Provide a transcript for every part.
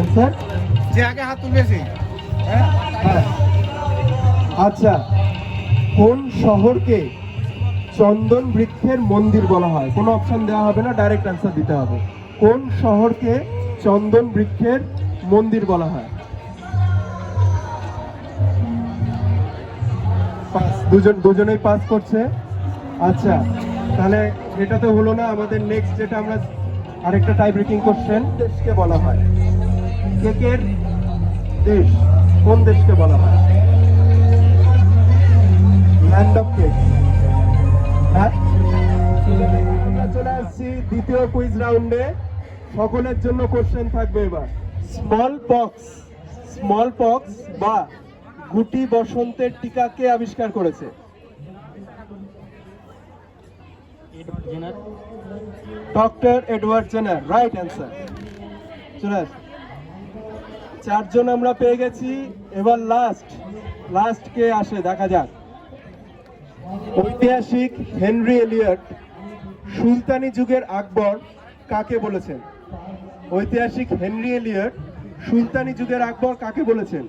Answer যে আগে হাত তুলেছে। হ্যাঁ। আচ্ছা, কোন শহরকে চন্দন বৃক্ষের মন্দির বলা হয়? কোনো অপশন দেওয়া হবে না, ডাইরেক্ট অ্যান্সার দিতে হবে। কোন শহরকে চন্দন বৃক্ষের মন্দির বলা হয়? দুজনেই পাস করছে। আচ্ছা, তাহলে এটা তো হলো না। আমাদের নেক্সট যেটা আমরা আরেকটা টাই ব্রেকিং কোশ্চেন, দেশকে বলা হয় কেকের দেশ, কোন দেশকে বলা হয়? Land of cake. হ্যাঁ, আমরা চলে আসছি দ্বিতীয় কুইজ রাউন্ডে। সকলের জন্য কোশ্চেন থাকবে এবার। স্মল পক্স বা গুটি বসন্তের টিকা কে আবিষ্কার করেছে? Doctor Edward Jenner, right answer. চলে আসি, চারজন আমরা পেয়ে গেছি। এবার লাস্ট কে আসে দেখা যাক। ঐতিহাসিক হেনরি এলিয়ট সুলতানি যুগের আকবর কাকে বলেছেন? ঐতিহাসিক হেনরি এলিয়ট সুলতানি যুগের আকবর কাকে বলেছেন?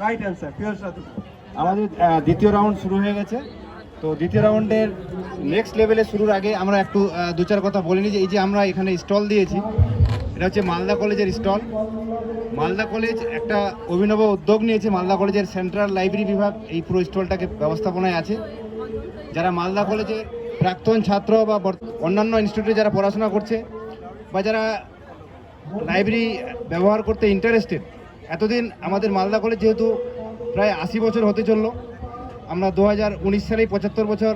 রাইট অ্যান্সার, পিওর সাথী। আমাদের দ্বিতীয় রাউন্ড শুরু হয়ে গেছে। তো দ্বিতীয় রাউন্ডের নেক্সট লেভেলে শুরুর আগে আমরা একটু দু চার কথা বলে নিই যে এই যে আমরা এখানে স্টল দিয়েছি, এটা হচ্ছে মালদা কলেজের স্টল। মালদা কলেজ একটা অভিনব উদ্যোগ নিয়েছে। মালদা কলেজের সেন্ট্রাল লাইব্রেরি বিভাগ এই পুরো স্টলটাকে ব্যবস্থাপনায় আছে। যারা মালদা কলেজের প্রাক্তন ছাত্র বা অন্যান্য ইনস্টিটিউটে যারা পড়াশোনা করছে বা যারা লাইব্রেরি ব্যবহার করতে ইন্টারেস্টেড, এতদিন আমাদের মালদা কলেজ যেহেতু প্রায় 80 বছর হতে চললো, আমরা 2019 সালেই 75 বছর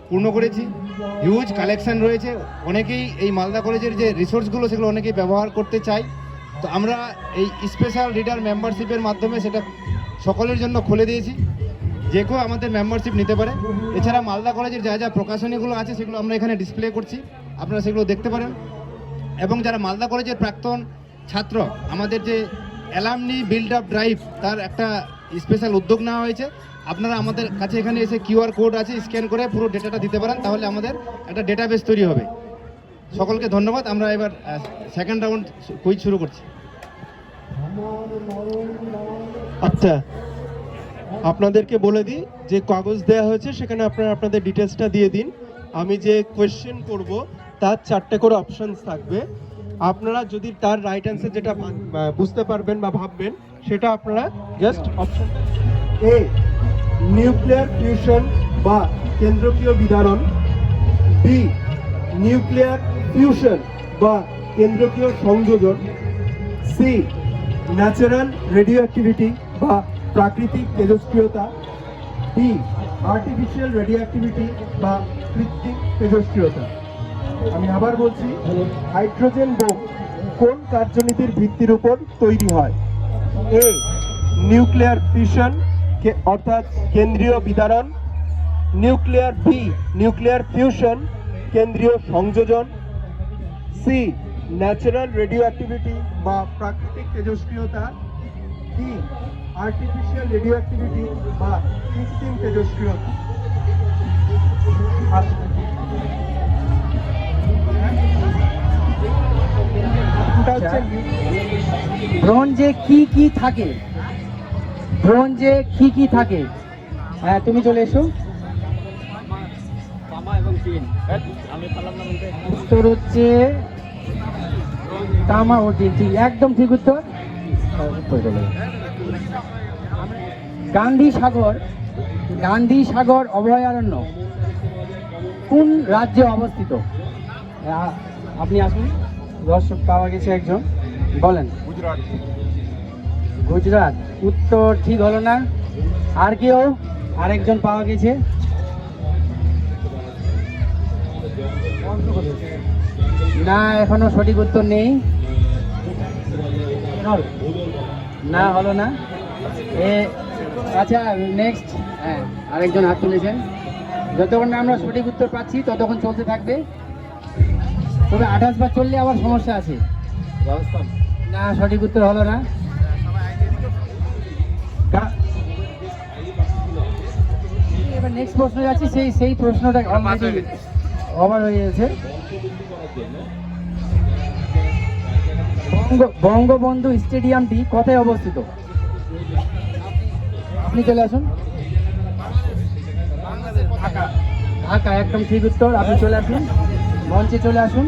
পূর্ণ করেছি। হিউজ কালেকশন রয়েছে, অনেকেই এই মালদা কলেজের যে রিসোর্সগুলো সেগুলো অনেকেই ব্যবহার করতে চায়। তো আমরা এই স্পেশাল রিডার মেম্বারশিপের মাধ্যমে সেটা সকলের জন্য খুলে দিয়েছি, যে কেউ আমাদের মেম্বারশিপ নিতে পারে। এছাড়া মালদা কলেজের যা যা প্রকাশনীগুলো আছে সেগুলো আমরা এখানে ডিসপ্লে করছি, আপনারা সেগুলো দেখতে পারেন। এবং যারা মালদা কলেজের প্রাক্তন ছাত্র, আমাদের যে অ্যালামনি বিল্ড আপ ড্রাইভ, তার একটা স্পেশাল উদ্যোগ নেওয়া হয়েছে। আপনারা আমাদের কাছে এখানে এসে কিউআর কোড আছে, স্ক্যান করে পুরো ডেটাটা দিতে পারেন, তাহলে আমাদের একটা ডেটাবেস তৈরি হবে। সকলকে ধন্যবাদ। আমরা এবার সেকেন্ড রাউন্ড কুইজ শুরু করছি। আচ্ছা, আপনাদেরকে বলে দিই যে কাগজ দেওয়া হয়েছে, সেখানে আপনারা আপনাদের ডিটেলসটা দিয়ে দিন। আমি যে কোয়েশ্চেন করব তার 4টে করে অপশনস থাকবে। আপনারা যদি তার রাইট অ্যান্সার যেটা বুঝতে পারবেন বা ভাববেন, সেটা আপনারা just option A nuclear fusion বা কেন্দ্রকীয় বিদারণ, বি নিউক্লিয়ার ফিউশন বা কেন্দ্রকীয় সংযোজন, সি ন্যাচারাল রেডিও অ্যাক্টিভিটি বা প্রাকৃতিক তেজস্ক্রিয়তা, ডি আর্টিফিশিয়াল রেডিও অ্যাক্টিভিটি বা কৃত্রিম তেজস্ক্রিয়তা। আমি আবার বলছি, হাইড্রোজেন বোম কোন কার্যনীতির ভিত্তির উপর তৈরি হয়? এ নিউক্লিয়ার ফিউশন অর্থাৎ কেন্দ্রীয় বিদারণ, নিউক্লিয়ার ফিউশন কেন্দ্রীয় সংযোজন, সি ন্যাচারাল রেডিও অ্যাক্টিভিটি বা প্রাকৃতিক তেজস্ক্রিয়তা, ডি আর্টিফিশিয়াল রেডিও অ্যাক্টিভিটি বা কৃত্রিম তেজস্ক্রিয়তা। ব্রোঞ্জে কি থাকে? ব্রোঞ্জে কি থাকে? হ্যাঁ, তুমি চলে এসো। উত্তর হচ্ছে তামা ও টিন। ঠিক, একদম ঠিক উত্তর। গান্ধী সাগর অভয়ারণ্য কোন রাজ্যে অবস্থিত? আপনি আসুন, দর্শক পাওয়া গেছে একজন, বলেন। গুজরাট। উত্তর ঠিক হলো না। আর কেউ? আরেকজন পাওয়া গেছে। না, এখনো সঠিক উত্তর নেই। না, হলো না। আচ্ছা, নেক্সট। হ্যাঁ, আরেকজন হাত তুলেছেন। যতক্ষণ না আমরা সঠিক উত্তর পাচ্ছি ততক্ষণ চলতে থাকবে। তবে 28 বার চললে আবার সমস্যা আছে। না, সঠিক উত্তর হলো না। এবার নেক্সট প্রশ্ন যাচ্ছি, সেই প্রশ্নটা অলরেডি ওভার হয়ে গেছে। বঙ্গবন্ধু স্টেডিয়ামটি কোথায় অবস্থিত? আপনি চলে আসুন। ঢাকা, একদম ঠিক উত্তর। আপনি চলে আসুন, মঞ্চে চলে আসুন।